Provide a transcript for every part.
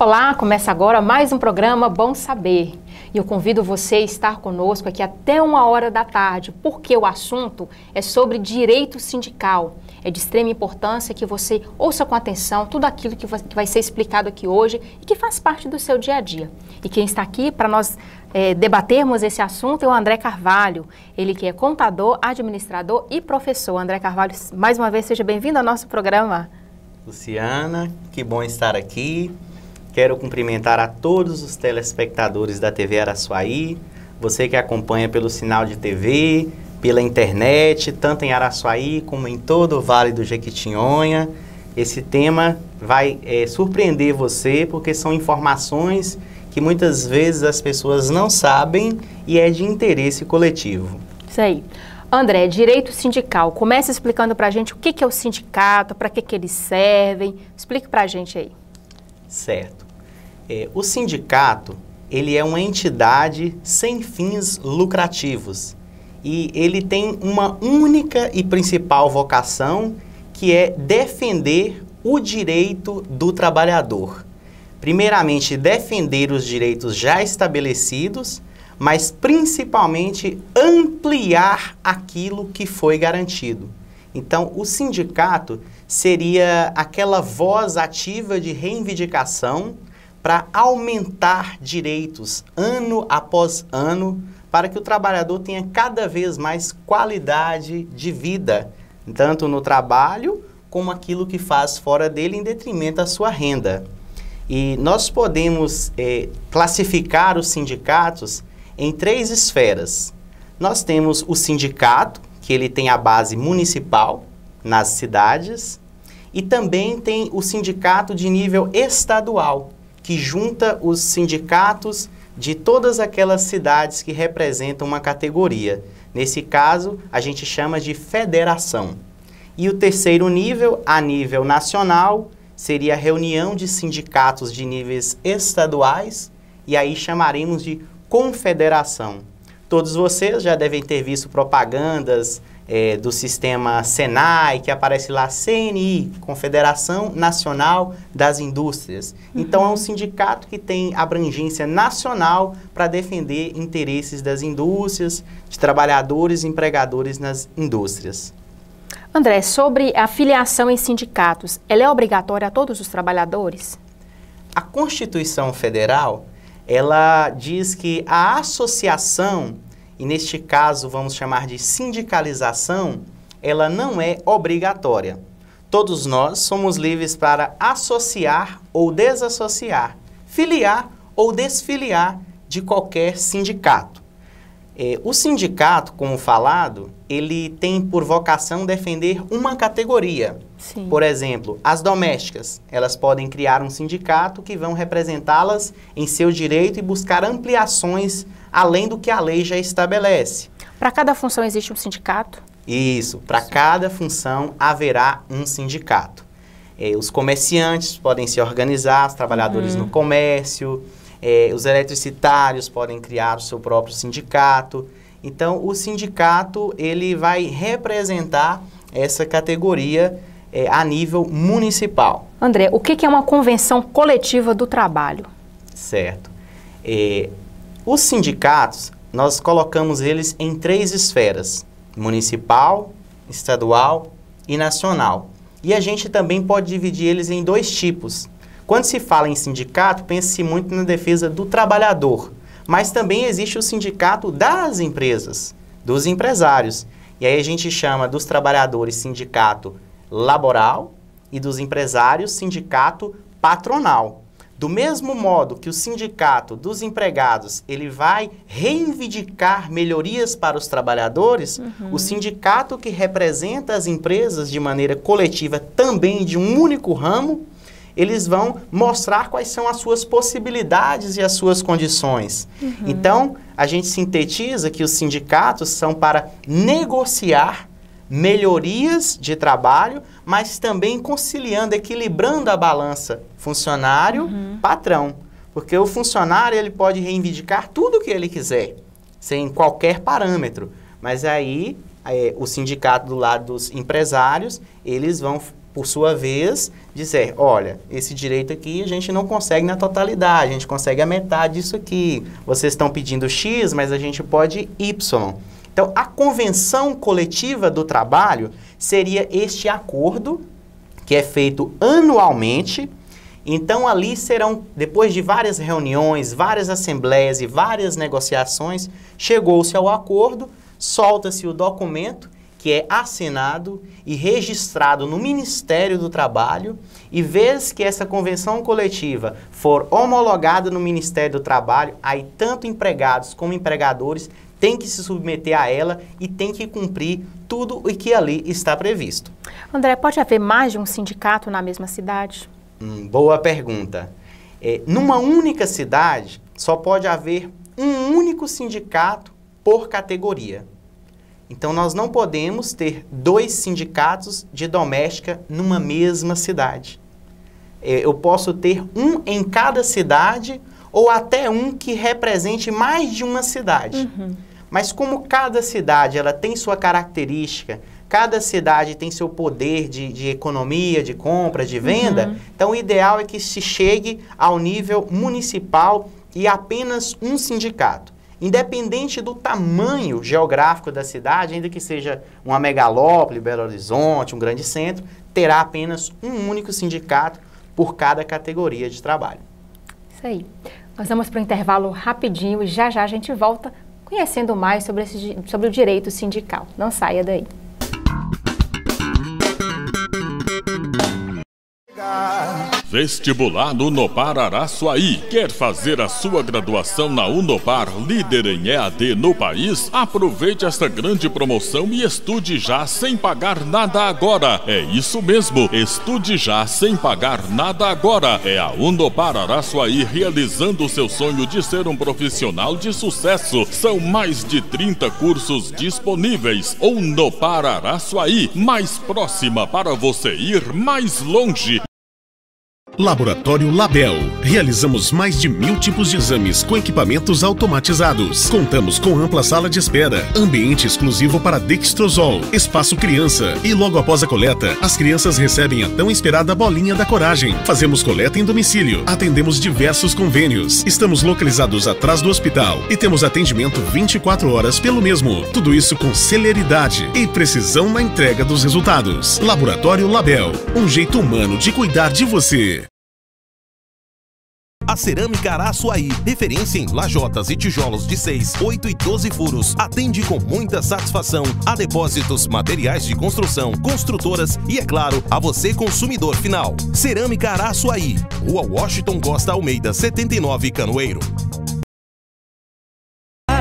Olá, começa agora mais um programa Bom Saber. E eu convido você a estar conosco aqui até 13h, porque o assunto é sobre direito sindical. É de extrema importância que você ouça com atenção tudo aquilo que vai ser explicado aqui hoje e que faz parte do seu dia a dia. E quem está aqui para nós debatermos esse assunto é o André Carvalho, ele que é contador, administrador e professor. André Carvalho, mais uma vez, seja bem-vindo ao nosso programa. Luciana, que bom estar aqui. Quero cumprimentar a todos os telespectadores da TV Araçuaí, você que acompanha pelo sinal de TV, pela internet, tanto em Araçuaí como em todo o Vale do Jequitinhonha. Esse tema vai surpreender você, porque são informações que muitas vezes as pessoas não sabem e é de interesse coletivo. Isso aí. André, direito sindical, comece explicando para a gente o que é o sindicato, para que eles servem. Explique para a gente aí. Certo. O sindicato, ele é uma entidade sem fins lucrativos e ele tem uma única e principal vocação, que é defender o direito do trabalhador. Primeiramente, defender os direitos já estabelecidos, mas principalmente ampliar aquilo que foi garantido. Então, o sindicato seria aquela voz ativa de reivindicação para aumentar direitos ano após ano, para que o trabalhador tenha cada vez mais qualidade de vida, tanto no trabalho como aquilo que faz fora dele, em detrimento da sua renda. E nós podemos classificar os sindicatos em 3 esferas. Nós temos o sindicato, que ele tem a base municipal nas cidades, e também tem o sindicato de nível estadual, que junta os sindicatos de todas aquelas cidades que representam uma categoria. Nesse caso, a gente chama de federação. E o terceiro nível, a nível nacional, seria a reunião de sindicatos de níveis estaduais, e aí chamaremos de confederação. Todos vocês já devem ter visto propagandas do sistema Senai, que aparece lá CNI, Confederação Nacional das Indústrias. Então, é um sindicato que tem abrangência nacional para defender interesses das indústrias, de trabalhadores e empregadores nas indústrias. André, sobre a filiação em sindicatos, ela é obrigatória a todos os trabalhadores? A Constituição Federal, ela diz que a associação, e neste caso vamos chamar de sindicalização, ela não é obrigatória. Todos nós somos livres para associar ou desassociar, filiar ou desfiliar de qualquer sindicato. O sindicato, como falado, ele tem por vocação defender uma categoria. Sim. Por exemplo, as domésticas, elas podem criar um sindicato que vão representá-las em seu direito e buscar ampliações além do que a lei já estabelece. Para cada função existe um sindicato? Isso, para cada função haverá um sindicato. Os comerciantes podem se organizar, os trabalhadores no comércio, os eletricitários podem criar o seu próprio sindicato. Então, o sindicato ele vai representar essa categoria a nível municipal. André, o que é uma convenção coletiva do trabalho? Certo. Os sindicatos, nós colocamos eles em 3 esferas: municipal, estadual e nacional. E a gente também pode dividir eles em 2 tipos. Quando se fala em sindicato, pense-se muito na defesa do trabalhador, mas também existe o sindicato das empresas, dos empresários. E aí a gente chama dos trabalhadores sindicato laboral e dos empresários sindicato patronal. Do mesmo modo que o sindicato dos empregados, ele vai reivindicar melhorias para os trabalhadores, o sindicato que representa as empresas de maneira coletiva, também de um único ramo, eles vão mostrar quais são as suas possibilidades e as suas condições. Então, a gente sintetiza que os sindicatos são para negociar melhorias de trabalho, mas também conciliando, equilibrando a balança funcionário-patrão. Porque o funcionário ele pode reivindicar tudo o que ele quiser, sem qualquer parâmetro. Mas aí, o sindicato do lado dos empresários, eles vão por sua vez, dizer, olha, esse direito aqui a gente não consegue na totalidade, a gente consegue a metade disso aqui. Vocês estão pedindo X, mas a gente pode Y. Então, a convenção coletiva do trabalho seria este acordo, que é feito anualmente. Então, ali serão, depois de várias reuniões, várias assembleias e várias negociações, chegou-se ao acordo, solta-se o documento, que é assinado e registrado no Ministério do Trabalho, e vez que essa convenção coletiva for homologada no Ministério do Trabalho, aí tanto empregados como empregadores têm que se submeter a ela e têm que cumprir tudo o que ali está previsto. André, pode haver mais de um sindicato na mesma cidade? Boa pergunta. Numa única cidade, só pode haver um único sindicato por categoria. Então, nós não podemos ter 2 sindicatos de doméstica numa mesma cidade. Eu posso ter um em cada cidade ou até um que represente mais de uma cidade. Mas como cada cidade ela tem sua característica, cada cidade tem seu poder de economia, de compra, de venda, então o ideal é que se chegue ao nível municipal e apenas um sindicato. Independente do tamanho geográfico da cidade, ainda que seja uma megalópole, Belo Horizonte, um grande centro, terá apenas um único sindicato por cada categoria de trabalho. Isso aí. Nós vamos para o intervalo rapidinho e já já a gente volta conhecendo mais sobre o direito sindical. Não saia daí. Vestibular Unopar Araçuaí. Quer fazer a sua graduação na Unopar, líder em EAD no país? Aproveite esta grande promoção e estude já sem pagar nada agora. É isso mesmo, estude já sem pagar nada agora. É a Unopar Araçuaí realizando o seu sonho de ser um profissional de sucesso. São mais de 30 cursos disponíveis. Unopar Araçuaí, mais próxima para você ir mais longe. Laboratório Label. Realizamos mais de 1000 tipos de exames com equipamentos automatizados. Contamos com ampla sala de espera, ambiente exclusivo para Dextrosol, espaço criança e logo após a coleta, as crianças recebem a tão esperada bolinha da coragem. Fazemos coleta em domicílio, atendemos diversos convênios. Estamos localizados atrás do hospital e temos atendimento 24 horas pelo mesmo. Tudo isso com celeridade e precisão na entrega dos resultados. Laboratório Label, um jeito humano de cuidar de você. A Cerâmica Araçuaí, referência em lajotas e tijolos de 6, 8 e 12 furos, atende com muita satisfação a depósitos, materiais de construção, construtoras e, é claro, a você consumidor final. Cerâmica Araçuaí, Rua Washington Costa Almeida, 79, Canoeiro.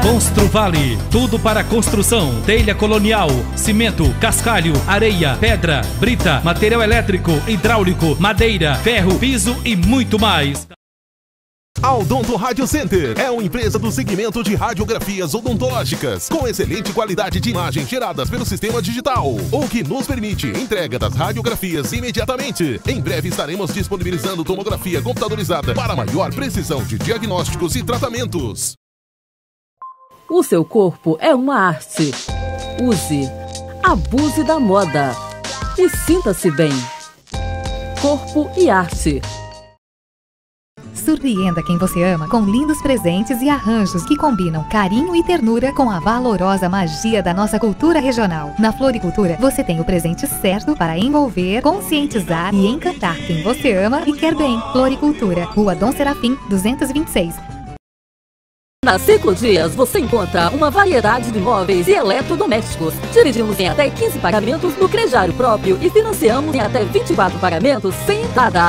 Construvale, tudo para construção, telha colonial, cimento, cascalho, areia, pedra, brita, material elétrico, hidráulico, madeira, ferro, piso e muito mais. A Odonto Radio Center é uma empresa do segmento de radiografias odontológicas, com excelente qualidade de imagem geradas pelo sistema digital, o que nos permite entrega das radiografias imediatamente. Em breve estaremos disponibilizando tomografia computadorizada para maior precisão de diagnósticos e tratamentos. O seu corpo é uma arte. Use, abuse da moda e sinta-se bem. Corpo e arte. Surpreenda quem você ama com lindos presentes e arranjos que combinam carinho e ternura com a valorosa magia da nossa cultura regional. Na Floricultura, você tem o presente certo para envolver, conscientizar e encantar quem você ama e quer bem. Floricultura, Rua Dom Serafim, 226. Na Ciclo Dias, você encontra uma variedade de móveis e eletrodomésticos. Dirigimos em até 15 pagamentos no crediário próprio e financiamos em até 24 pagamentos sem entrada.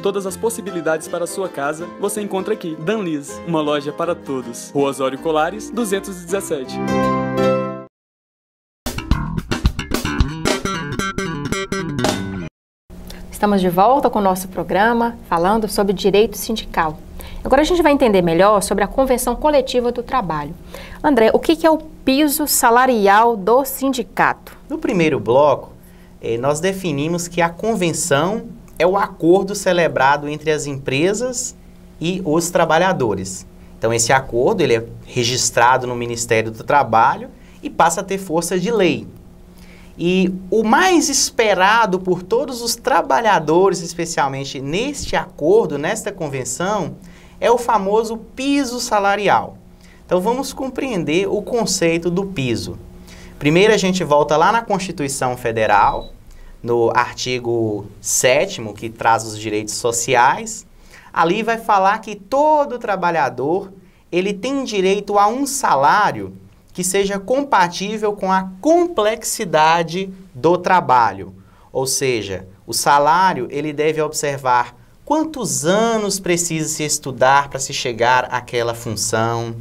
Todas as possibilidades para a sua casa você encontra aqui. Danlis, uma loja para todos. Rua Osório Colares, 217. Estamos de volta com o nosso programa, falando sobre direito sindical. Agora a gente vai entender melhor sobre a Convenção Coletiva do Trabalho. André, o que é o piso salarial do sindicato? No primeiro bloco, nós definimos que a convenção é o acordo celebrado entre as empresas e os trabalhadores. Então, esse acordo ele é registrado no Ministério do Trabalho e passa a ter força de lei. E o mais esperado por todos os trabalhadores, especialmente neste acordo, nesta convenção, é o famoso piso salarial. Então, vamos compreender o conceito do piso. Primeiro, a gente volta lá na Constituição Federal, no artigo 7º, que traz os direitos sociais. Ali vai falar que todo trabalhador ele tem direito a um salário que seja compatível com a complexidade do trabalho. Ou seja, o salário ele deve observar quantos anos precisa se estudar para se chegar àquela função,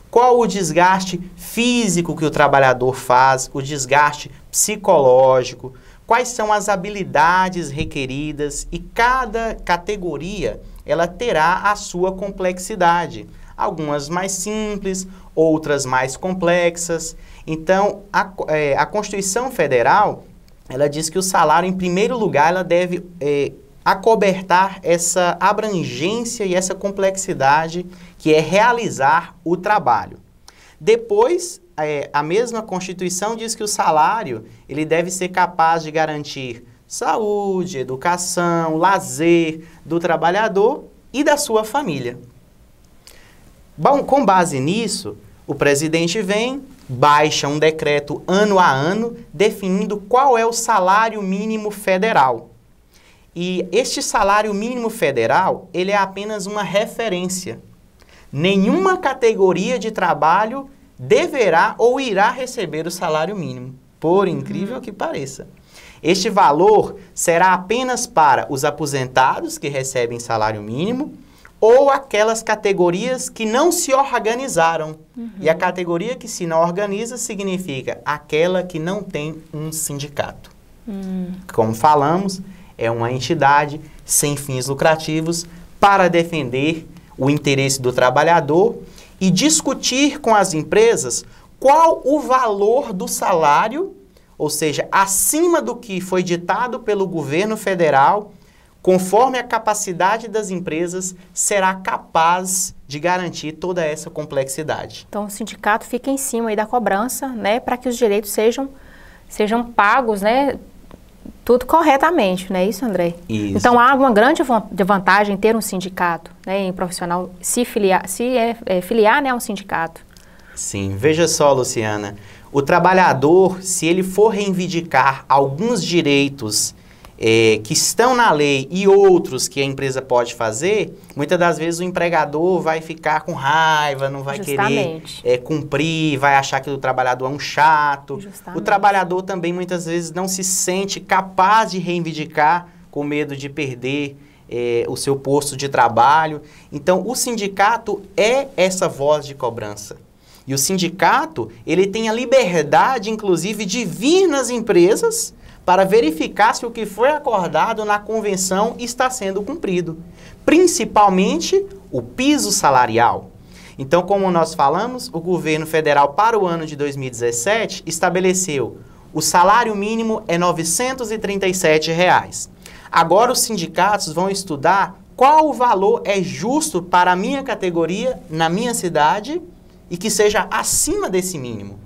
qual o desgaste físico que o trabalhador faz, o desgaste psicológico, quais são as habilidades requeridas e cada categoria ela terá a sua complexidade. Algumas mais simples, outras mais complexas. Então, a Constituição Federal, ela diz que o salário, em primeiro lugar, ela deve acobertar essa abrangência e essa complexidade que é realizar o trabalho. Depois, a mesma Constituição diz que o salário ele deve ser capaz de garantir saúde, educação, lazer do trabalhador e da sua família. Bom, com base nisso, o presidente vem, baixa um decreto ano a ano, definindo qual é o salário mínimo federal. E este salário mínimo federal, ele é apenas uma referência. Nenhuma categoria de trabalho deverá ou irá receber o salário mínimo, por incrível que pareça. Este valor será apenas para os aposentados que recebem salário mínimo ou aquelas categorias que não se organizaram. E a categoria que se não organiza significa aquela que não tem um sindicato. Como falamos, é uma entidade sem fins lucrativos para defender o interesse do trabalhador e discutir com as empresas qual o valor do salário, ou seja, acima do que foi ditado pelo governo federal, conforme a capacidade das empresas, será capaz de garantir toda essa complexidade. Então, o sindicato fica em cima aí da cobrança, né, para que os direitos sejam pagos, né, tudo corretamente, não é isso, André? Isso. Então, há uma grande vantagem em ter um sindicato, né, em profissional se filiar, filiar, né, a um sindicato. Sim, veja só, Luciana, o trabalhador, se ele for reivindicar alguns direitos que estão na lei e outros que a empresa pode fazer, muitas das vezes o empregador vai ficar com raiva, não vai querer cumprir, vai achar que o trabalhador é um chato. O trabalhador também muitas vezes não se sente capaz de reivindicar com medo de perder o seu posto de trabalho. Então, o sindicato é essa voz de cobrança. E o sindicato, ele tem a liberdade, inclusive, de vir nas empresas para verificar se o que foi acordado na convenção está sendo cumprido. Principalmente o piso salarial. Então, como nós falamos, o governo federal, para o ano de 2017, estabeleceu o salário mínimo é R$ 937. Agora, os sindicatos vão estudar qual o valor é justo para a minha categoria, na minha cidade, e que seja acima desse mínimo.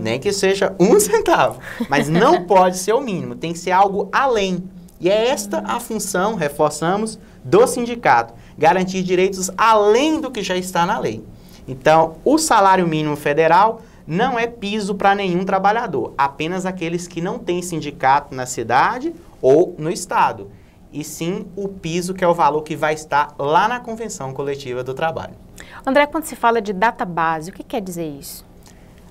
Nem que seja 1 centavo. Mas não pode ser o mínimo, tem que ser algo além. E é esta a função, reforçamos, do sindicato. Garantir direitos além do que já está na lei. Então, o salário mínimo federal não é piso para nenhum trabalhador. Apenas aqueles que não têm sindicato na cidade ou no estado. E sim o piso, que é o valor que vai estar lá na Convenção Coletiva do Trabalho. André, quando se fala de data base, o que quer dizer isso?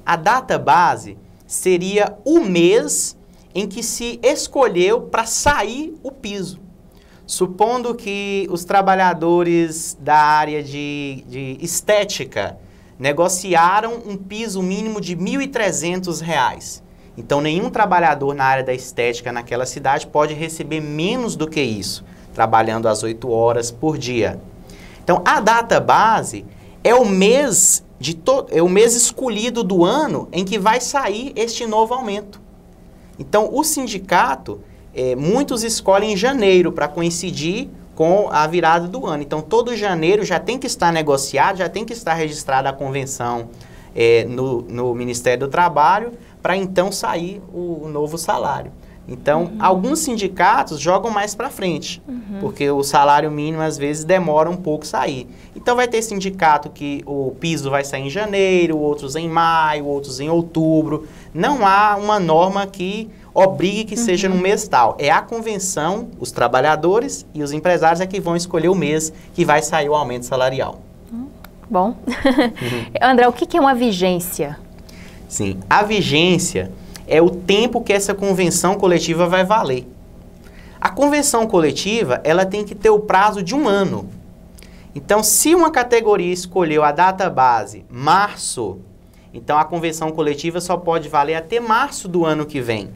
A data base seria o mês em que se escolheu para sair o piso. Supondo que os trabalhadores da área de estética negociaram um piso mínimo de R$ 1.300. Então, nenhum trabalhador na área da estética naquela cidade pode receber menos do que isso, trabalhando às 8 horas por dia. Então, a data base é o mês escolhido do ano em que vai sair este novo aumento. Então, o sindicato, muitos escolhem em janeiro para coincidir com a virada do ano. Então, todo janeiro já tem que estar negociado, já tem que estar registrada a convenção no Ministério do Trabalho, para então sair o novo salário. Então, alguns sindicatos jogam mais para frente, porque o salário mínimo às vezes demora um pouco sair. Então, vai ter sindicato que o piso vai sair em janeiro, outros em maio, outros em outubro. Não há uma norma que obrigue que seja no mês tal. É a convenção, os trabalhadores e os empresários é que vão escolher o mês que vai sair o aumento salarial. Bom. André, o que é uma vigência? Sim, a vigência é o tempo que essa convenção coletiva vai valer. A convenção coletiva, ela tem que ter o prazo de 1 ano. Então, se uma categoria escolheu a data base março, então a convenção coletiva só pode valer até março do ano que vem.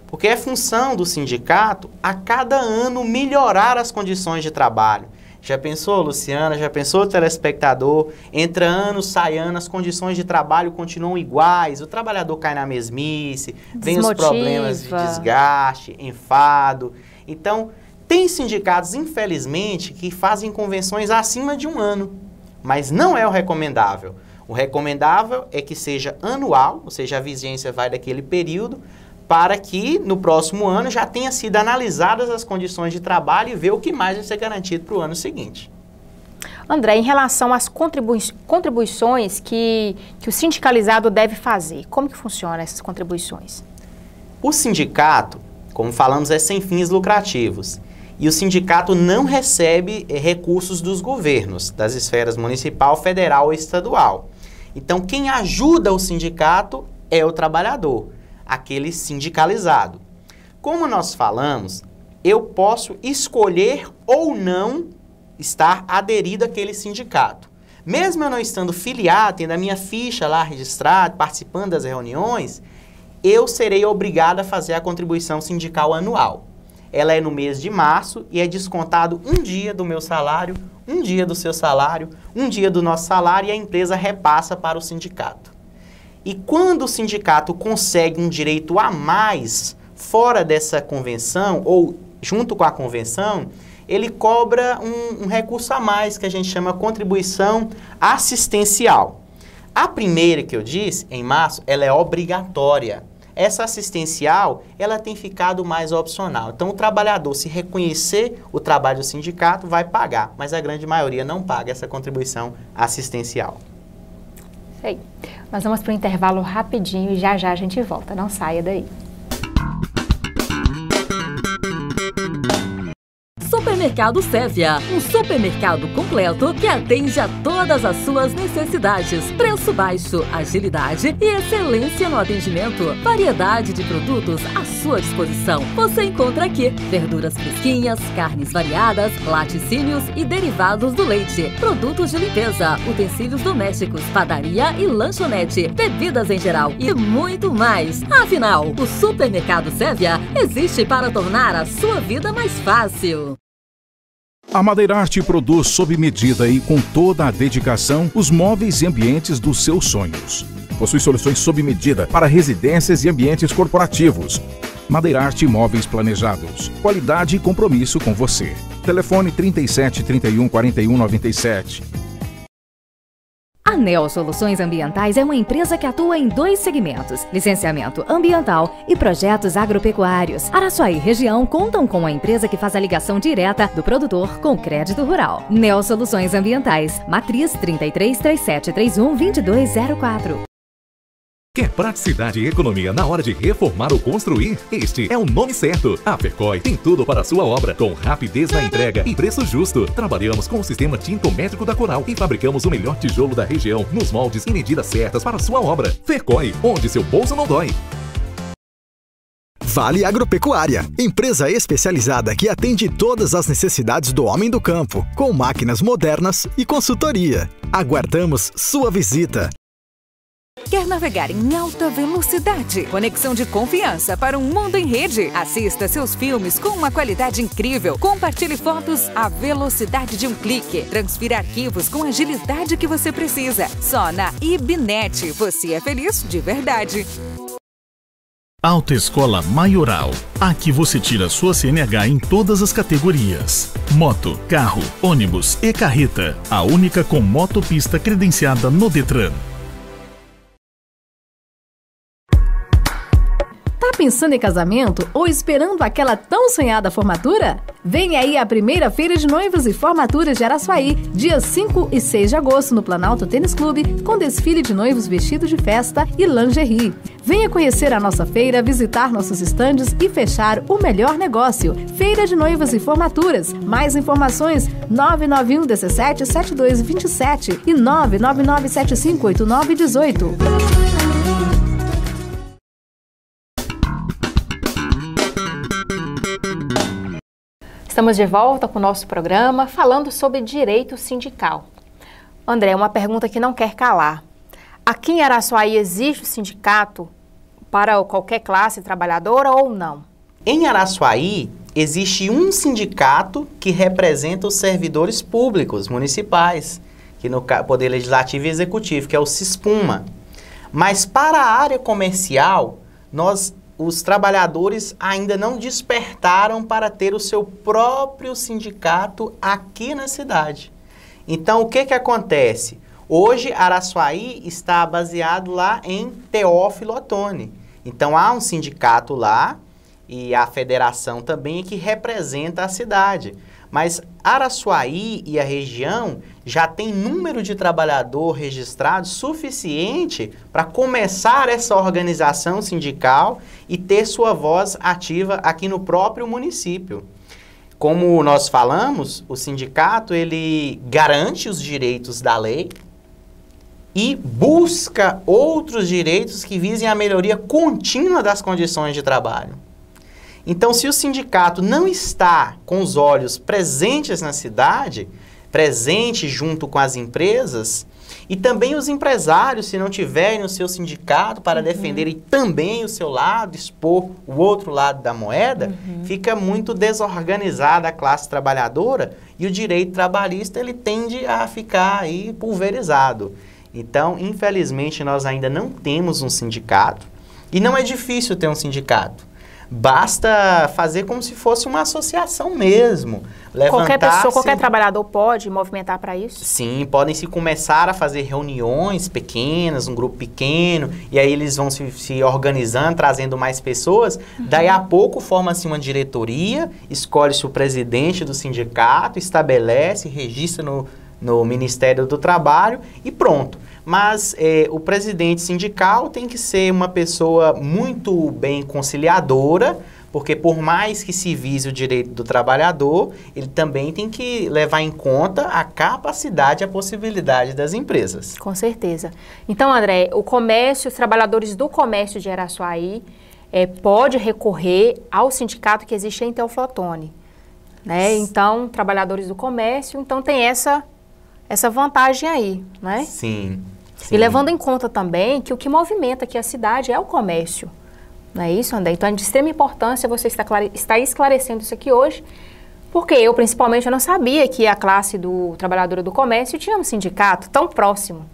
Porque é função do sindicato a cada ano melhorar as condições de trabalho. Já pensou, Luciana? Já pensou, telespectador? Entra ano, sai ano, as condições de trabalho continuam iguais, o trabalhador cai na mesmice, vem os problemas de desgaste, enfado. Então, tem sindicatos, infelizmente, que fazem convenções acima de 1 ano, mas não é o recomendável. O recomendável é que seja anual, ou seja, a vigência vai daquele período, para que no próximo ano já tenha sido analisadas as condições de trabalho e ver o que mais vai ser garantido para o ano seguinte. André, em relação às contribuições que o sindicalizado deve fazer, como que funcionam essas contribuições? O sindicato, como falamos, é sem fins lucrativos. E o sindicato não recebe recursos dos governos, das esferas municipal, federal ou estadual. Então, quem ajuda o sindicato é o trabalhador, aquele sindicalizado. Como nós falamos, eu posso escolher ou não estar aderido àquele sindicato. Mesmo eu não estando filiado, tendo a minha ficha lá registrada, participando das reuniões, eu serei obrigado a fazer a contribuição sindical anual. Ela é no mês de março e é descontado 1 dia do meu salário, 1 dia do seu salário, 1 dia do nosso salário e a empresa repassa para o sindicato. E quando o sindicato consegue um direito a mais fora dessa convenção ou junto com a convenção, ele cobra um recurso a mais que a gente chama contribuição assistencial. A primeira que eu disse, em março, ela é obrigatória. Essa assistencial, ela tem ficado mais opcional. Então, o trabalhador, se reconhecer o trabalho do sindicato, vai pagar, mas a grande maioria não paga essa contribuição assistencial. Sei. Nós vamos para o intervalo rapidinho e já a gente volta. Não saia daí. Supermercado Sévia, um supermercado completo que atende a todas as suas necessidades. Preço baixo, agilidade e excelência no atendimento. Variedade de produtos à sua disposição. Você encontra aqui verduras fresquinhas, carnes variadas, laticínios e derivados do leite, produtos de limpeza, utensílios domésticos, padaria e lanchonete, bebidas em geral e muito mais. Afinal, o Supermercado Sévia existe para tornar a sua vida mais fácil. A Madeirarte produz sob medida e com toda a dedicação os móveis e ambientes dos seus sonhos. Possui soluções sob medida para residências e ambientes corporativos. Madeirarte Móveis Planejados. Qualidade e compromisso com você. Telefone 37 31 41 97. A Neo Soluções Ambientais é uma empresa que atua em 2 segmentos: licenciamento ambiental e projetos agropecuários. Araçuaí e região contam com a empresa que faz a ligação direta do produtor com crédito rural. Neo Soluções Ambientais, matriz 33 37 31 2204. Quer praticidade e economia na hora de reformar ou construir? Este é o nome certo. A Fercoi tem tudo para a sua obra, com rapidez na entrega e preço justo. Trabalhamos com o sistema tintométrico da Coral e fabricamos o melhor tijolo da região, nos moldes e medidas certas para a sua obra. Fercoi, onde seu bolso não dói. Vale Agropecuária, empresa especializada que atende todas as necessidades do homem do campo, com máquinas modernas e consultoria. Aguardamos sua visita. Quer navegar em alta velocidade? Conexão de confiança para um mundo em rede. Assista seus filmes com uma qualidade incrível. Compartilhe fotos à velocidade de um clique. Transfira arquivos com a agilidade que você precisa. Só na IBNet você é feliz de verdade. Autoescola Maioral. Aqui você tira sua CNH em todas as categorias. Moto, carro, ônibus e carreta. A única com motopista credenciada no Detran. Tá pensando em casamento ou esperando aquela tão sonhada formatura? Vem aí a primeira Feira de Noivos e Formaturas de Araçuaí, dias 5 e 6 de agosto, no Planalto Tênis Clube, com desfile de noivos vestidos de festa e lingerie. Venha conhecer a nossa feira, visitar nossos estandes e fechar o melhor negócio. Feira de Noivos e Formaturas. Mais informações 991 17 7227 e 999 758918. Estamos de volta com o nosso programa falando sobre direito sindical. André, uma pergunta que não quer calar. Aqui em Araçuaí existe o sindicato para qualquer classe trabalhadora ou não? Em Araçuaí existe um sindicato que representa os servidores públicos municipais, que no Poder Legislativo e Executivo, que é o SISPUMA. Mas para a área comercial, os trabalhadores ainda não despertaram para ter o seu próprio sindicato aqui na cidade. Então, o que acontece? Hoje, Araçuaí está baseado lá em Teófilo Otoni. Então, há um sindicato lá e a federação também que representa a cidade. Mas Araçuaí e a região já tem número de trabalhador registrado suficiente para começar essa organização sindical e ter sua voz ativa aqui no próprio município. Como nós falamos, o sindicato ele garante os direitos da lei e busca outros direitos que visem a melhoria contínua das condições de trabalho. Então, se o sindicato não está com os olhos presentes na cidade, presente junto com as empresas, e também os empresários, se não tiverem o seu sindicato para defenderem também o seu lado, expor o outro lado da moeda, fica muito desorganizada a classe trabalhadora e o direito trabalhista ele tende a ficar aí pulverizado. Então, infelizmente, nós ainda não temos um sindicato e não é difícil ter um sindicato. Basta fazer como se fosse uma associação mesmo. Qualquer pessoa, qualquer trabalhador pode movimentar para isso? Sim, podem se começar a fazer reuniões pequenas, um grupo pequeno, e aí eles vão se organizando, trazendo mais pessoas. Daí a pouco forma-se uma diretoria, escolhe-se o presidente do sindicato, estabelece, registra no Ministério do Trabalho e pronto. Mas o presidente sindical tem que ser uma pessoa muito bem conciliadora, porque por mais que se vise o direito do trabalhador, ele também tem que levar em conta a capacidade e a possibilidade das empresas. Com certeza. Então, André, o comércio, os trabalhadores do comércio de Araçuaí pode recorrer ao sindicato que existe em Teófilo Otoni, né? Então, trabalhadores do comércio, então tem essa vantagem aí, né? Sim. E levando em conta também que o que movimenta aqui a cidade é o comércio. Não é isso, André? Então é de extrema importância você estar esclarecendo isso aqui hoje, porque eu, principalmente, eu não sabia que a classe do trabalhadora do comércio tinha um sindicato tão próximo,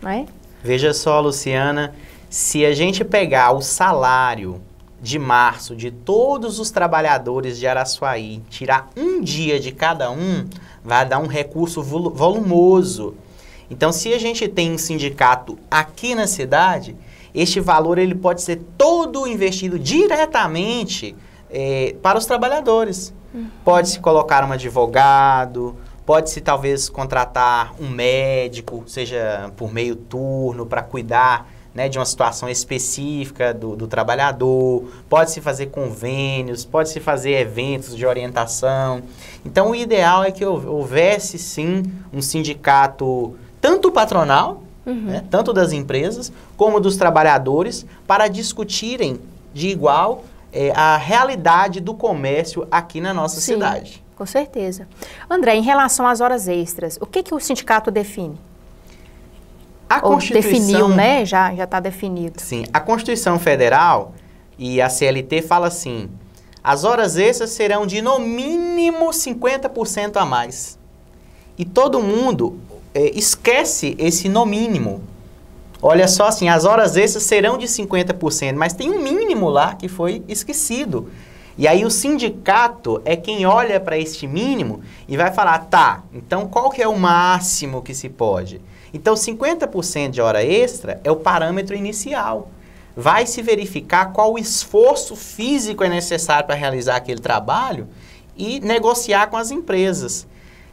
não é? Veja só, Luciana, se a gente pegar o salário de março de todos os trabalhadores de Araçuaí, tirar um dia de cada um, vai dar um recurso volumoso. Então, se a gente tem um sindicato aqui na cidade, este valor ele pode ser todo investido diretamente para os trabalhadores. Pode-se colocar um advogado, pode-se talvez contratar um médico, seja por meio turno, para cuidar, né, de uma situação específica do trabalhador, pode-se fazer convênios, pode-se fazer eventos de orientação. Então, o ideal é que houvesse, sim, um sindicato tanto patronal, né, tanto das empresas, como dos trabalhadores, para discutirem de igual a realidade do comércio aqui na nossa cidade. Com certeza. André, em relação às horas extras, o que o sindicato define? A Constituição... definiu, né? Já está definido. Sim. A Constituição Federal e a CLT fala assim, as horas extras serão de no mínimo 50% a mais. E todo mundo esquece esse no mínimo. olha só assim, as horas extras serão de 50%, mas tem um mínimo lá que foi esquecido. E aí o sindicato é quem olha para este mínimo e vai falar, tá, então qual que é o máximo que se pode? Então 50% de hora extra é o parâmetro inicial. Vai se verificar qual o esforço físico é necessário para realizar aquele trabalho e negociar com as empresas.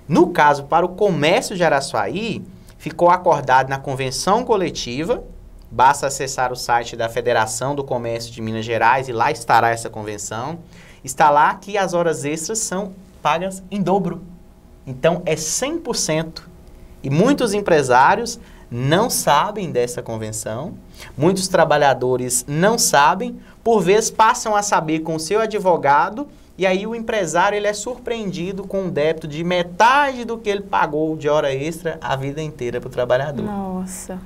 No caso, para o comércio de Araçuaí, ficou acordado na convenção coletiva, basta acessar o site da Federação do Comércio de Minas Gerais e lá estará essa convenção. Está lá que as horas extras são pagas em dobro. Então, é 100%. E muitos empresários não sabem dessa convenção, muitos trabalhadores não sabem, por vezes passam a saber com o seu advogado, e aí o empresário ele é surpreendido com um débito de metade do que ele pagou de hora extra a vida inteira para o trabalhador. Nossa.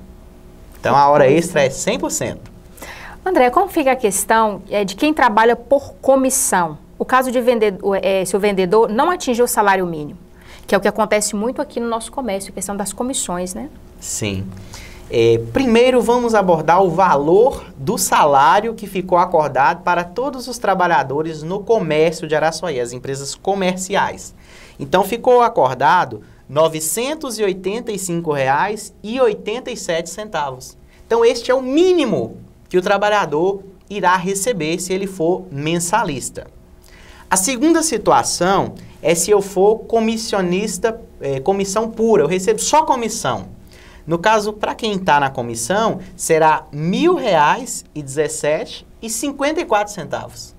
Então a hora extra é 100%. André, como fica a questão de quem trabalha por comissão? O caso de se o vendedor não atingir o salário mínimo, que é o que acontece muito aqui no nosso comércio, a questão das comissões, né? Sim. Primeiro vamos abordar o valor do salário que ficou acordado para todos os trabalhadores no comércio de Araçuaí, as empresas comerciais. Então ficou acordado R$ 985,87. Então este é o mínimo que o trabalhador irá receber se ele for mensalista. A segunda situação é se eu for comissionista, comissão pura, eu recebo só comissão. No caso, para quem está na comissão, será R$ 1.017,54.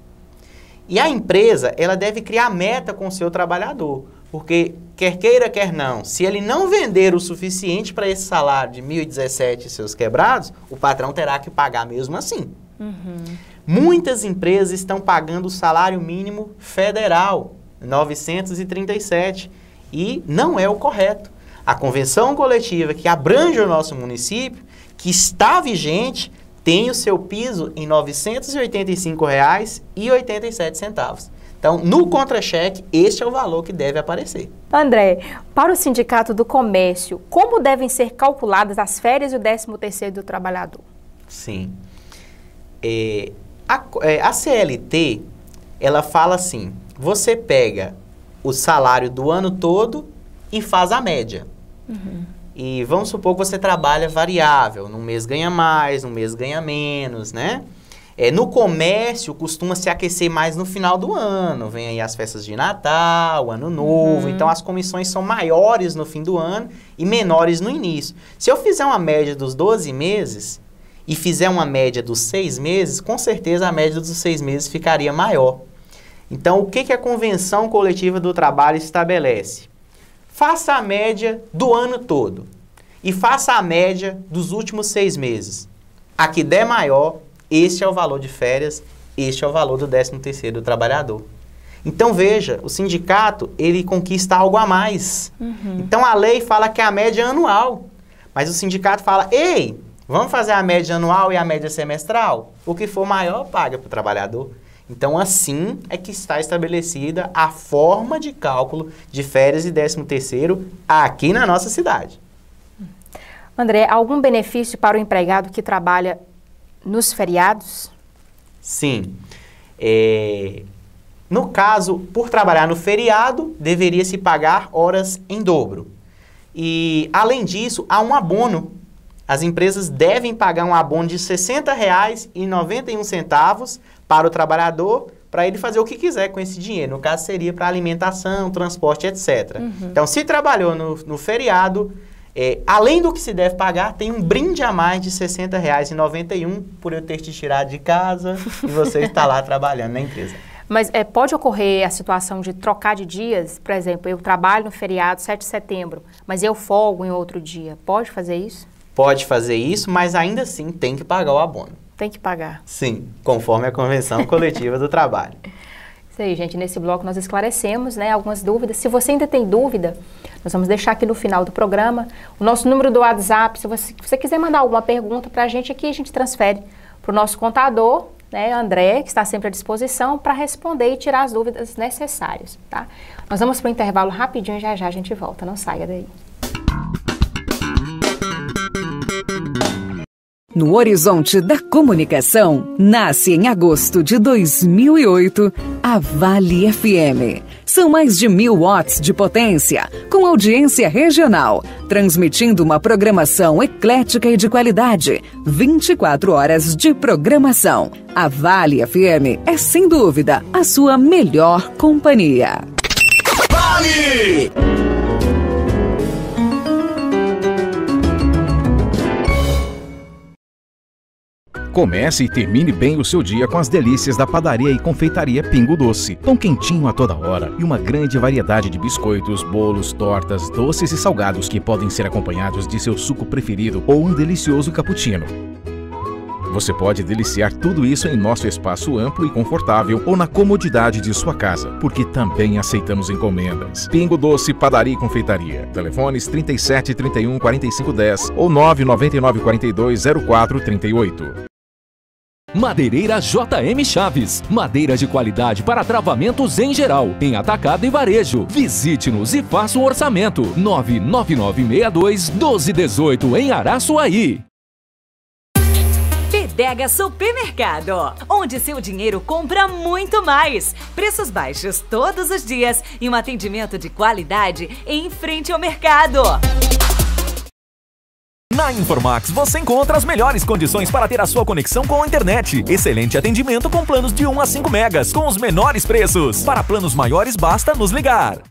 E a empresa, ela deve criar meta com o seu trabalhador, porque quer queira, quer não, se ele não vender o suficiente para esse salário de 1.017 e seus quebrados, o patrão terá que pagar mesmo assim. Muitas empresas estão pagando o salário mínimo federal, 937, e não é o correto. A convenção coletiva que abrange o nosso município, que está vigente, tem o seu piso em R$ 985,87. Então, no contra-cheque, este é o valor que deve aparecer. André, para o Sindicato do Comércio, como devem ser calculadas as férias e o 13º do trabalhador? Sim. A CLT, ela fala assim, você pega o salário do ano todo e faz a média. E vamos supor que você trabalha variável, num mês ganha mais, num mês ganha menos, né? No comércio, costuma se aquecer mais no final do ano, vem aí as festas de Natal, Ano Novo, então as comissões são maiores no fim do ano e menores no início. Se eu fizer uma média dos 12 meses e fizer uma média dos 6 meses, com certeza a média dos 6 meses ficaria maior. Então, o que a Convenção Coletiva do Trabalho estabelece? Faça a média do ano todo e faça a média dos últimos 6 meses. A que der maior, este é o valor de férias, este é o valor do 13º do trabalhador. Então veja, o sindicato, ele conquista algo a mais. Então a lei fala que a média é anual, mas o sindicato fala, ei, vamos fazer a média anual e a média semestral? O que for maior, paga para o trabalhador. Então, assim é que está estabelecida a forma de cálculo de férias e 13º aqui na nossa cidade. André, algum benefício para o empregado que trabalha nos feriados? Sim. No caso, por trabalhar no feriado, deveria se pagar horas em dobro. E, além disso, há um abono. As empresas devem pagar um abono de R$ 60,91 para o trabalhador, para ele fazer o que quiser com esse dinheiro. No caso, seria para alimentação, transporte, etc. Então, se trabalhou no feriado, além do que se deve pagar, tem um brinde a mais de R$ 60,91 por eu ter te tirado de casa e você estar lá trabalhando na empresa. Mas pode ocorrer a situação de trocar de dias? Por exemplo, eu trabalho no feriado 7 de setembro, mas eu folgo em outro dia. Pode fazer isso? Pode fazer isso, mas ainda assim tem que pagar o abono. Tem que pagar? Sim, conforme a Convenção Coletiva do Trabalho. Isso aí, gente. Nesse bloco nós esclarecemos, né, algumas dúvidas. Se você ainda tem dúvida, nós vamos deixar aqui no final do programa o nosso número do WhatsApp. Se você quiser mandar alguma pergunta para a gente aqui, a gente transfere para o nosso contador, né, André, que está sempre à disposição para responder e tirar as dúvidas necessárias, tá? Nós vamos para o intervalo rapidinho e já a gente volta. Não saia daí. No horizonte da comunicação, nasce em agosto de 2008 a Vale FM. São mais de 1000 watts de potência, com audiência regional, transmitindo uma programação eclética e de qualidade. 24 horas de programação. A Vale FM é, sem dúvida, a sua melhor companhia. Vale! Comece e termine bem o seu dia com as delícias da padaria e confeitaria Pingo Doce. Pão quentinho a toda hora e uma grande variedade de biscoitos, bolos, tortas, doces e salgados que podem ser acompanhados de seu suco preferido ou um delicioso cappuccino. Você pode deliciar tudo isso em nosso espaço amplo e confortável ou na comodidade de sua casa, porque também aceitamos encomendas. Pingo Doce, Padaria e Confeitaria. Telefones 37 31 45 10 ou 999 42 04 38. Madeireira JM Chaves. Madeira de qualidade para travamentos em geral, em atacado e varejo. Visite-nos e faça um orçamento. 99962-1218 em Araçuaí. Pedega Supermercado, onde seu dinheiro compra muito mais. Preços baixos todos os dias e um atendimento de qualidade em frente ao mercado. Na Informax você encontra as melhores condições para ter a sua conexão com a internet. Excelente atendimento com planos de 1 a 5 megas, com os menores preços. Para planos maiores basta nos ligar.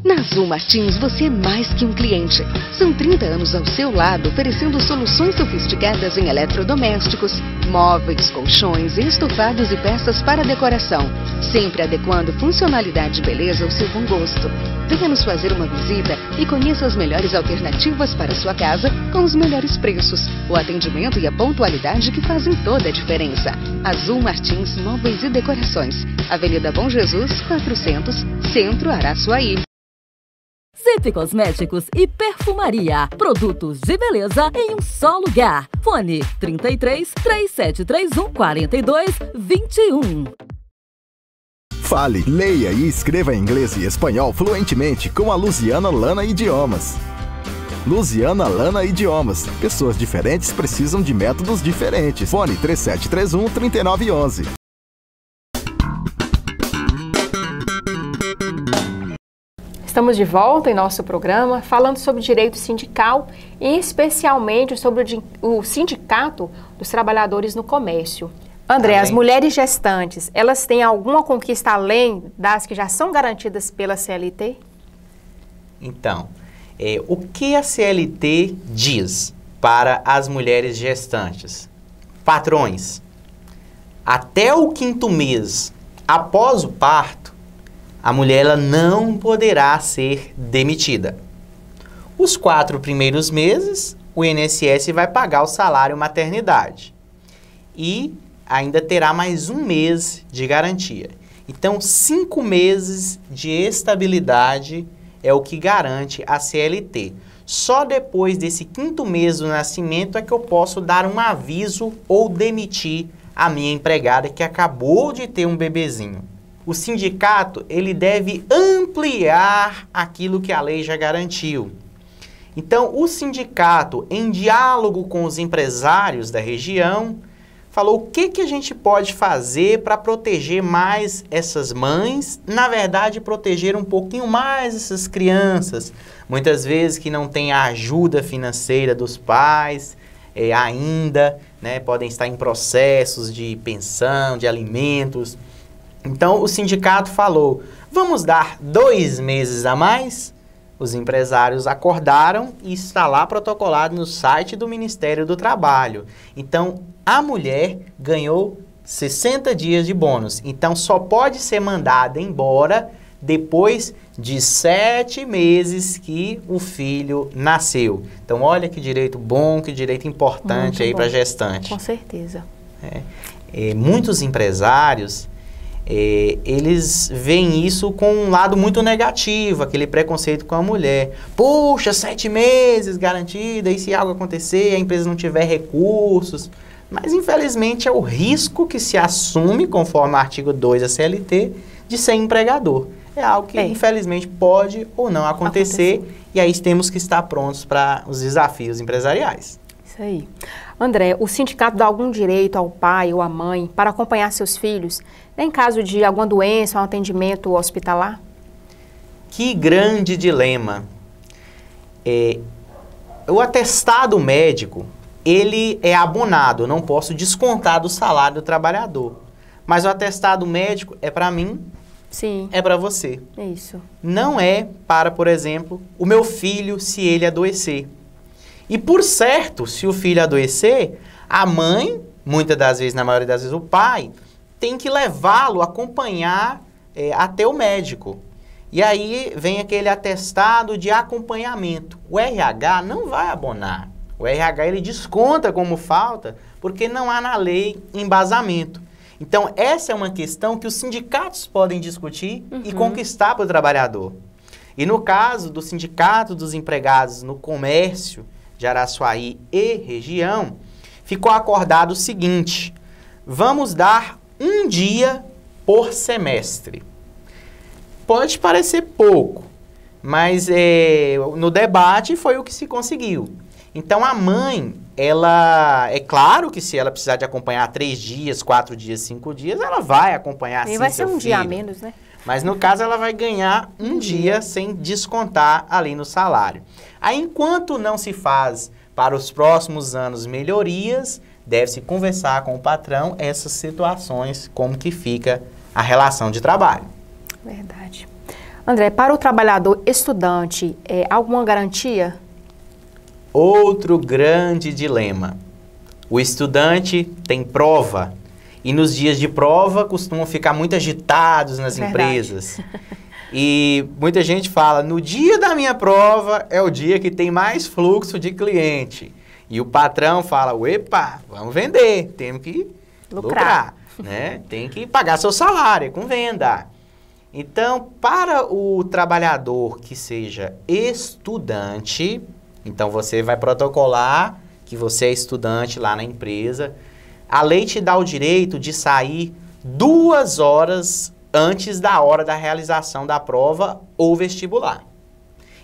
Na Azul Martins, você é mais que um cliente. São 30 anos ao seu lado, oferecendo soluções sofisticadas em eletrodomésticos, móveis, colchões, estofados e peças para decoração, sempre adequando funcionalidade e beleza ao seu bom gosto. Venha nos fazer uma visita e conheça as melhores alternativas para sua casa com os melhores preços, o atendimento e a pontualidade que fazem toda a diferença. Azul Martins Móveis e Decorações, Avenida Bom Jesus, 400, Centro, Araçuaí. Zip Cosméticos e Perfumaria. Produtos de beleza em um só lugar. Fone 33 3731 4221. Fale, leia e escreva inglês e espanhol fluentemente com a Luziana Lana Idiomas. Luziana Lana Idiomas. Pessoas diferentes precisam de métodos diferentes. Fone 3731 3911. Estamos de volta em nosso programa falando sobre direito sindical e especialmente sobre o sindicato dos trabalhadores no comércio. André, as mulheres gestantes, elas têm alguma conquista além das que já são garantidas pela CLT? Então, o que a CLT diz para as mulheres gestantes? Patrões, até o 5º mês após o parto, a mulher ela não poderá ser demitida. Os 4 primeiros meses, o INSS vai pagar o salário maternidade. E ainda terá mais 1 mês de garantia. Então, 5 meses de estabilidade é o que garante a CLT. Só depois desse 5º mês do nascimento é que eu posso dar um aviso ou demitir a minha empregada que acabou de ter um bebezinho. O sindicato, ele deve ampliar aquilo que a lei já garantiu. Então, o sindicato, em diálogo com os empresários da região, falou o que a gente pode fazer para proteger mais essas mães, na verdade, proteger um pouquinho mais essas crianças, muitas vezes que não têm a ajuda financeira dos pais ainda, né, podem estar em processos de pensão, de alimentos. Então, o sindicato falou, vamos dar 2 meses a mais? Os empresários acordaram e está lá protocolado no site do Ministério do Trabalho. Então, a mulher ganhou 60 dias de bônus. Então, só pode ser mandada embora depois de 7 meses que o filho nasceu. Então, olha que direito bom, que direito importante aí para gestante. Com certeza. Muitos empresários... eles veem isso com um lado muito negativo, aquele preconceito com a mulher. Puxa, 7 meses garantida, e se algo acontecer, a empresa não tiver recursos. Mas, infelizmente, é o risco que se assume, conforme o artigo 2 da CLT, de ser empregador. É algo que, infelizmente, pode ou não acontecer. E aí temos que estar prontos para os desafios empresariais. Isso aí. André, o sindicato dá algum direito ao pai ou à mãe para acompanhar seus filhos em caso de alguma doença ou atendimento hospitalar? Que grande dilema. O atestado médico, ele é abonado, eu não posso descontar do salário do trabalhador. Mas o atestado médico é para mim, sim, é para você. É isso. Não é para, por exemplo, o meu filho se ele adoecer. E por certo, se o filho adoecer, a mãe, muitas das vezes, na maioria das vezes o pai, tem que levá-lo, acompanhar até o médico. E aí vem aquele atestado de acompanhamento. O RH não vai abonar. O RH ele desconta como falta porque não há na lei embasamento. Então essa é uma questão que os sindicatos podem discutir e conquistar para o trabalhador. E no caso do Sindicato dos Empregados no Comércio de Araçuaí e região, ficou acordado o seguinte: vamos dar um dia por semestre. Pode parecer pouco, mas no debate foi o que se conseguiu. Então a mãe, ela, é claro que se ela precisar de acompanhar 3 dias, 4 dias, 5 dias, ela vai acompanhar sim. E vai ser um dia a filho. menos, né? Mas no caso ela vai ganhar um dia sem descontar ali no salário. Aí enquanto não se faz para os próximos anos melhorias, deve-se conversar com o patrão essas situações, como que fica a relação de trabalho. Verdade. André, para o trabalhador estudante, alguma garantia? Outro grande dilema. O estudante tem prova e nos dias de prova costumam ficar muito agitados nas empresas. E muita gente fala, no dia da minha prova é o dia que tem mais fluxo de cliente. E o patrão fala, epa, vamos vender, temos que lucrar, né? Tem que pagar seu salário com venda. Então, para o trabalhador que seja estudante, então você vai protocolar que você é estudante lá na empresa, a lei te dá o direito de sair 2 horas antes da hora da realização da prova ou vestibular.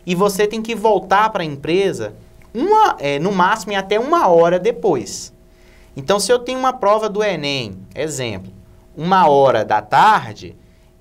E você tem que voltar para a empresa no máximo até 1 hora depois. Então, se eu tenho uma prova do Enem, exemplo, 1h da tarde,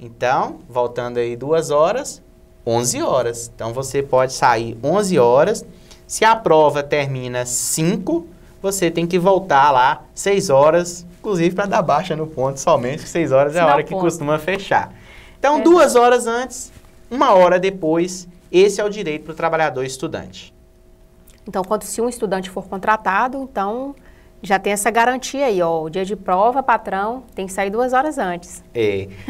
então, voltando aí 2 horas, 11 horas. Então, você pode sair 11 horas. Se a prova termina 5, você tem que voltar lá 6 horas, inclusive para dar baixa no ponto somente, que 6 horas é a hora que costuma fechar. Então, 2 horas antes, 1 hora depois, esse é o direito para o trabalhador estudante. Então, se um estudante for contratado, então já tem essa garantia aí, ó, o dia de prova, patrão, tem que sair 2 horas antes.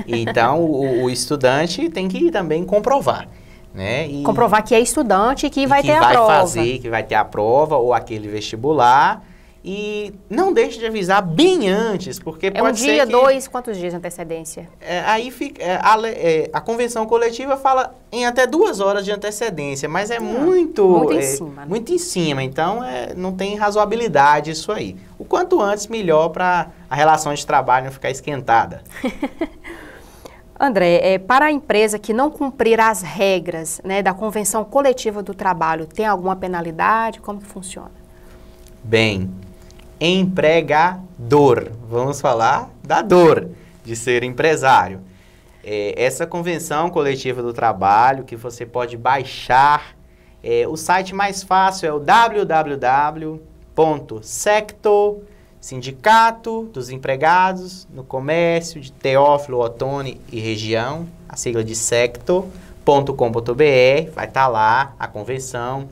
Então o estudante tem que também comprovar, né? Comprovar que é estudante e que vai ter a prova. Que vai ter a prova ou aquele vestibular. E não deixe de avisar bem antes, porque pode ser que... 1 dia, 2, quantos dias de antecedência? Aí fica, a convenção coletiva fala em até 2 horas de antecedência, mas é muito em cima. Né? Muito em cima, então não tem razoabilidade isso aí. O quanto antes, melhor para a relação de trabalho não ficar esquentada. André, para a empresa que não cumprir as regras, né, da convenção coletiva do trabalho, tem alguma penalidade? Como que funciona? Bem, empregador. Vamos falar da dor de ser empresário. Essa convenção coletiva do trabalho que você pode baixar, o site mais fácil é o www.sector, Sindicato dos Empregados no Comércio de Teófilo Otoni e região, a sigla de sector.com.br, vai estar lá a convenção.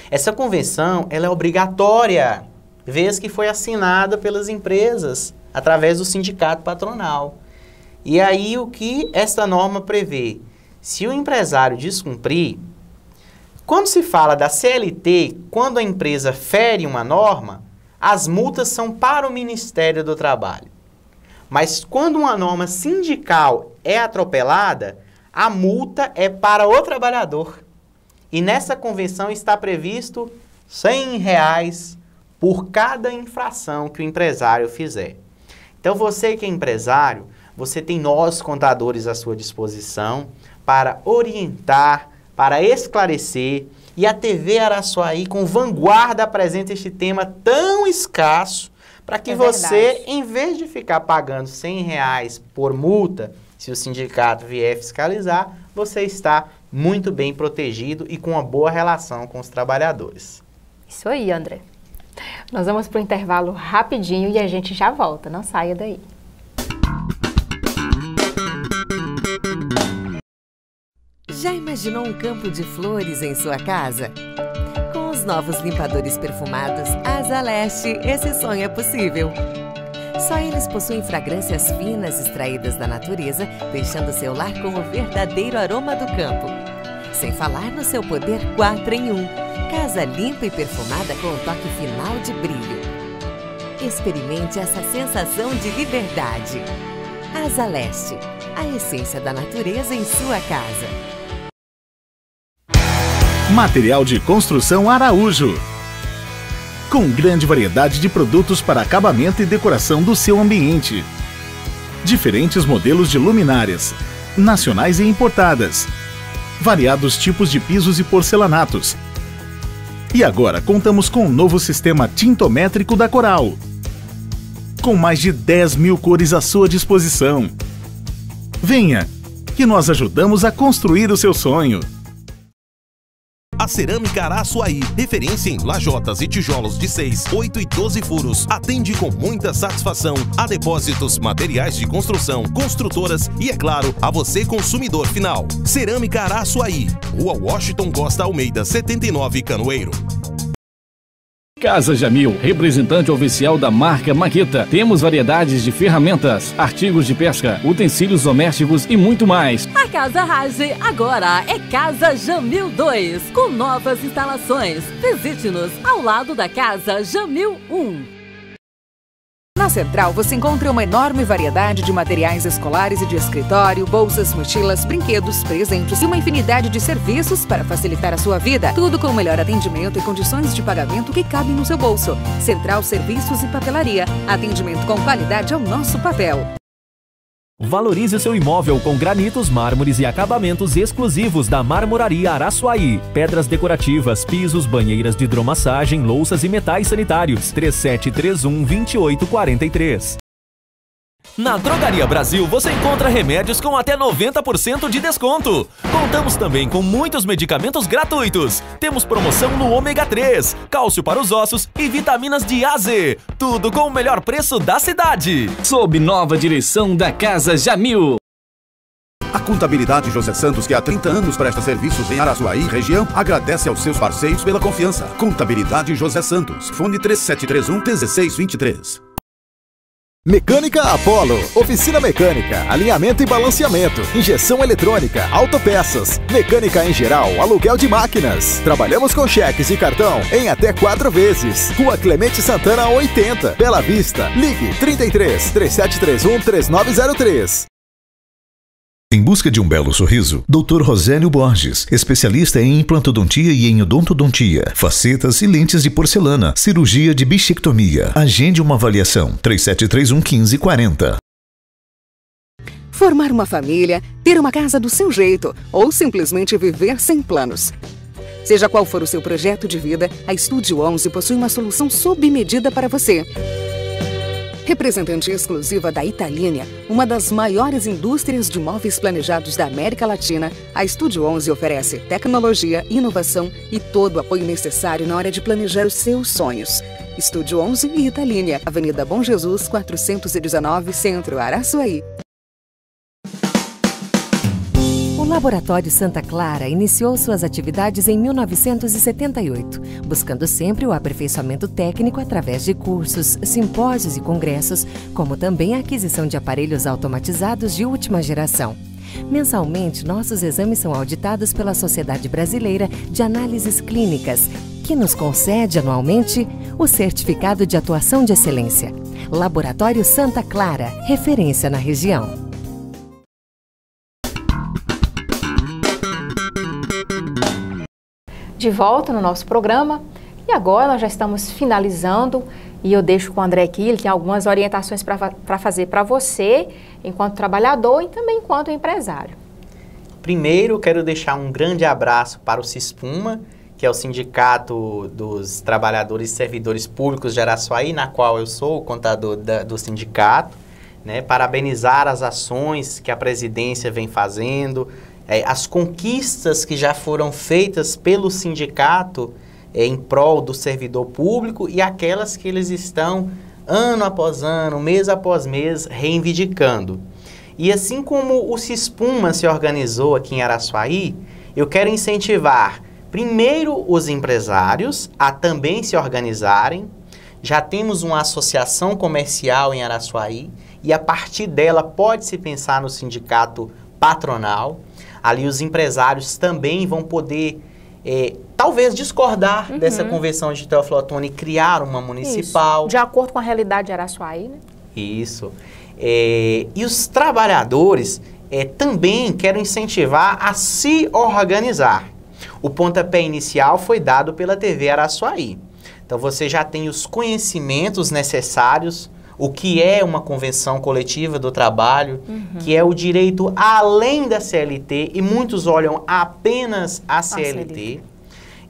Essa convenção, ela é obrigatória, vez que foi assinada pelas empresas, através do sindicato patronal. E aí, o que esta norma prevê? Se o empresário descumprir, quando se fala da CLT, quando a empresa fere uma norma, as multas são para o Ministério do Trabalho. Mas quando uma norma sindical é atropelada, a multa é para o trabalhador. E nessa convenção está previsto R$100 por cada infração que o empresário fizer. Então, você que é empresário, você tem nós, contadores, à sua disposição para orientar, para esclarecer E a TV Araçuaí, com vanguarda, apresenta este tema tão escasso para que você, em vez de ficar pagando R$100 por multa, se o sindicato vier fiscalizar, você está muito bem protegido e com uma boa relação com os trabalhadores. Isso aí, André. Nós vamos para o intervalo rapidinho e a gente já volta. Não saia daí. Já imaginou um campo de flores em sua casa? Com os novos limpadores perfumados Asa Leste, esse sonho é possível. Só eles possuem fragrâncias finas extraídas da natureza, deixando seu lar com o verdadeiro aroma do campo. Sem falar no seu poder 4 em 1. Casa limpa e perfumada com um toque final de brilho. Experimente essa sensação de liberdade. Asa Leste, a essência da natureza em sua casa. Material de construção Araújo. Com grande variedade de produtos para acabamento e decoração do seu ambiente. Diferentes modelos de luminárias, nacionais e importadas. Variados tipos de pisos e porcelanatos. E agora contamos com um novo sistema tintométrico da Coral. Com mais de 10 mil cores à sua disposição. Venha, que nós ajudamos a construir o seu sonho. A Cerâmica Araçuaí, referência em lajotas e tijolos de 6, 8 e 12 furos, atende com muita satisfação a depósitos, materiais de construção, construtoras e, é claro, a você consumidor final. Cerâmica Araçuaí, Rua Washington Costa Almeida, 79, Canoeiro. Casa Jamil, representante oficial da marca Maqueta. Temos variedades de ferramentas, artigos de pesca, utensílios domésticos e muito mais. A Casa Rage agora é Casa Jamil 2, com novas instalações. Visite-nos ao lado da Casa Jamil 1. Na Central você encontra uma enorme variedade de materiais escolares e de escritório, bolsas, mochilas, brinquedos, presentes e uma infinidade de serviços para facilitar a sua vida. Tudo com o melhor atendimento e condições de pagamento que cabem no seu bolso. Central Serviços e Papelaria. Atendimento com qualidade ao nosso papel. Valorize o seu imóvel com granitos, mármores e acabamentos exclusivos da Marmoraria Araçuaí. Pedras decorativas, pisos, banheiras de hidromassagem, louças e metais sanitários. 3731-2843. Na Drogaria Brasil você encontra remédios com até 90% de desconto. Contamos também com muitos medicamentos gratuitos. Temos promoção no ômega 3, cálcio para os ossos e vitaminas de A a Z. Tudo com o melhor preço da cidade. Sob nova direção da Casa Jamil. A Contabilidade José Santos, que há 30 anos presta serviços em Araçuaí e região, agradece aos seus parceiros pela confiança. Contabilidade José Santos. Fone 3731-1623. Mecânica Apollo, oficina mecânica, alinhamento e balanceamento, injeção eletrônica, autopeças, mecânica em geral, aluguel de máquinas. Trabalhamos com cheques e cartão em até 4 vezes. Rua Clemente Santana 80, Bela Vista. Ligue 33-3731-3903. Em busca de um belo sorriso, Dr. Rosélio Borges, especialista em implantodontia e em odontodontia, facetas e lentes de porcelana, cirurgia de bichectomia. Agende uma avaliação. 3731-1540. Formar uma família, ter uma casa do seu jeito ou simplesmente viver sem planos. Seja qual for o seu projeto de vida, a Estúdio 11 possui uma solução sob medida para você. Representante exclusiva da Italínia, uma das maiores indústrias de móveis planejados da América Latina, a Estúdio 11 oferece tecnologia, inovação e todo o apoio necessário na hora de planejar os seus sonhos. Estúdio 11 e Italínia, Avenida Bom Jesus, 419, Centro, Araçuaí. O Laboratório Santa Clara iniciou suas atividades em 1978, buscando sempre o aperfeiçoamento técnico através de cursos, simpósios e congressos, como também a aquisição de aparelhos automatizados de última geração. Mensalmente, nossos exames são auditados pela Sociedade Brasileira de Análises Clínicas, que nos concede anualmente o Certificado de Atuação de Excelência. Laboratório Santa Clara, referência na região. De volta no nosso programa e agora nós já estamos finalizando e eu deixo com o André aqui, ele tem algumas orientações para fazer para você enquanto trabalhador e também enquanto empresário. Primeiro, quero deixar um grande abraço para o Cispuma, que é o Sindicato dos Trabalhadores e Servidores Públicos de Araçuaí, na qual eu sou o contador do sindicato, né? Parabenizar as ações que a presidência vem fazendo, as conquistas que já foram feitas pelo sindicato em prol do servidor público e aquelas que eles estão ano após ano, mês após mês, reivindicando. E assim como o Cispuma se organizou aqui em Araçuaí, eu quero incentivar primeiro os empresários a também se organizarem. Já temos uma associação comercial em Araçuaí e a partir dela pode-se pensar no sindicato patronal. Ali os empresários também vão poder, talvez, discordar dessa convenção de Teoflotone e criar uma municipal. Isso. De acordo com a realidade de Araçuaí, né? Isso. E os trabalhadores também quero incentivar a se organizar. O pontapé inicial foi dado pela TV Araçuaí. Então você já tem os conhecimentos necessários, o que é uma convenção coletiva do trabalho, que é o direito além da CLT, e muitos olham apenas a CLT.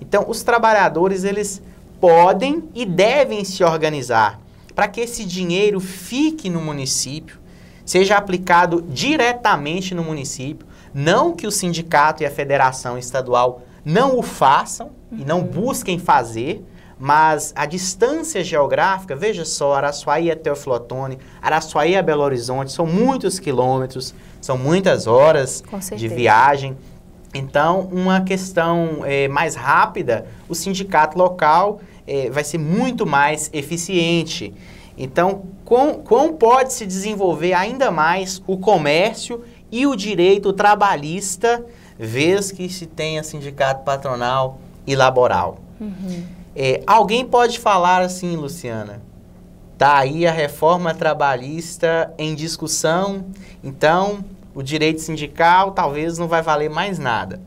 Então os trabalhadores, eles podem e devem se organizar para que esse dinheiro fique no município, seja aplicado diretamente no município, não que o sindicato e a federação estadual não o façam e não busquem fazer, mas a distância geográfica, veja só, Araçuaí a Teoflotone, Araçuaí a Belo Horizonte, são muitos quilômetros, são muitas horas de viagem. Então, uma questão mais rápida, o sindicato local vai ser muito mais eficiente. Então, como pode se desenvolver ainda mais o comércio e o direito trabalhista, vez que se tenha sindicato patronal e laboral? Alguém pode falar assim, Luciana, tá aí a reforma trabalhista em discussão, então o direito sindical talvez não vai valer mais nada.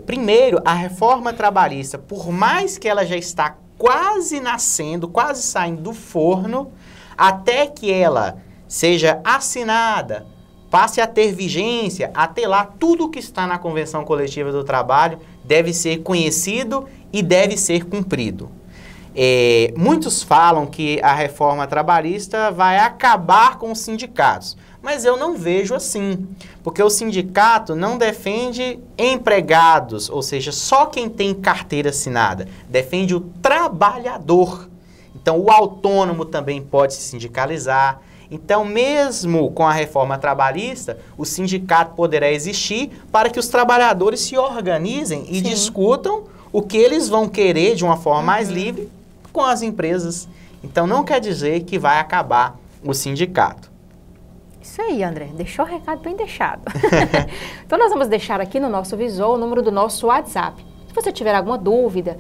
Primeiro, a reforma trabalhista, por mais que ela já está quase nascendo, quase saindo do forno, até que ela seja assinada, passe a ter vigência, até lá, tudo que está na Convenção Coletiva do Trabalho deve ser conhecido e deve ser cumprido. Muitos falam que a reforma trabalhista vai acabar com os sindicatos, mas eu não vejo assim, porque o sindicato não defende empregados, ou seja, só quem tem carteira assinada, defende o trabalhador. Então, o autônomo também pode se sindicalizar. Então, mesmo com a reforma trabalhista, o sindicato poderá existir para que os trabalhadores se organizem e discutam o que eles vão querer de uma forma mais livre com as empresas. Então, não quer dizer que vai acabar o sindicato. Isso aí, André. Deixou o recado bem deixado. Então, nós vamos deixar aqui no nosso visual o número do nosso WhatsApp. Se você tiver alguma dúvida,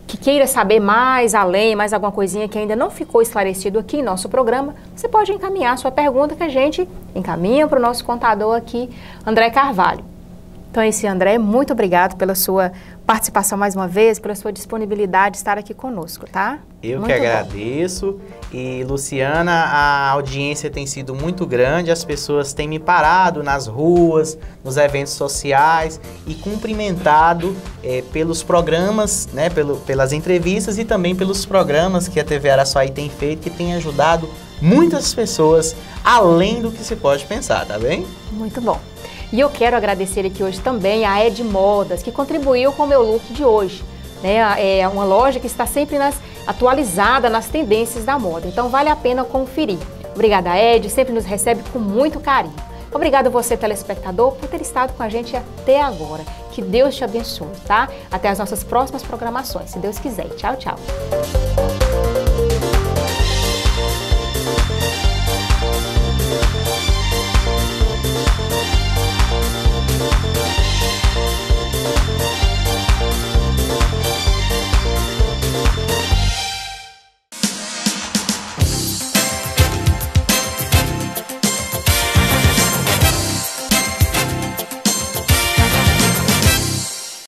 que queira saber mais além, mais alguma coisinha que ainda não ficou esclarecido aqui em nosso programa, você pode encaminhar a sua pergunta que a gente encaminha para o nosso contador aqui, André Carvalho. Então, esse André, muito obrigado pela sua participação mais uma vez, pela sua disponibilidade de estar aqui conosco, tá? Eu muito que agradeço. E, Luciana, a audiência tem sido muito grande, as pessoas têm me parado nas ruas, nos eventos sociais e cumprimentado pelos programas, né, pelas entrevistas e também pelos programas que a TV Araçuaí tem feito, que tem ajudado muitas pessoas além do que se pode pensar, tá bem? Muito bom. E eu quero agradecer aqui hoje também a Ed Modas, que contribuiu com o meu look de hoje. É uma loja que está sempre atualizada nas tendências da moda, então vale a pena conferir. Obrigada, Ed, sempre nos recebe com muito carinho. Obrigada a você, telespectador, por ter estado com a gente até agora. Que Deus te abençoe, tá? Até as nossas próximas programações, se Deus quiser. Tchau, tchau.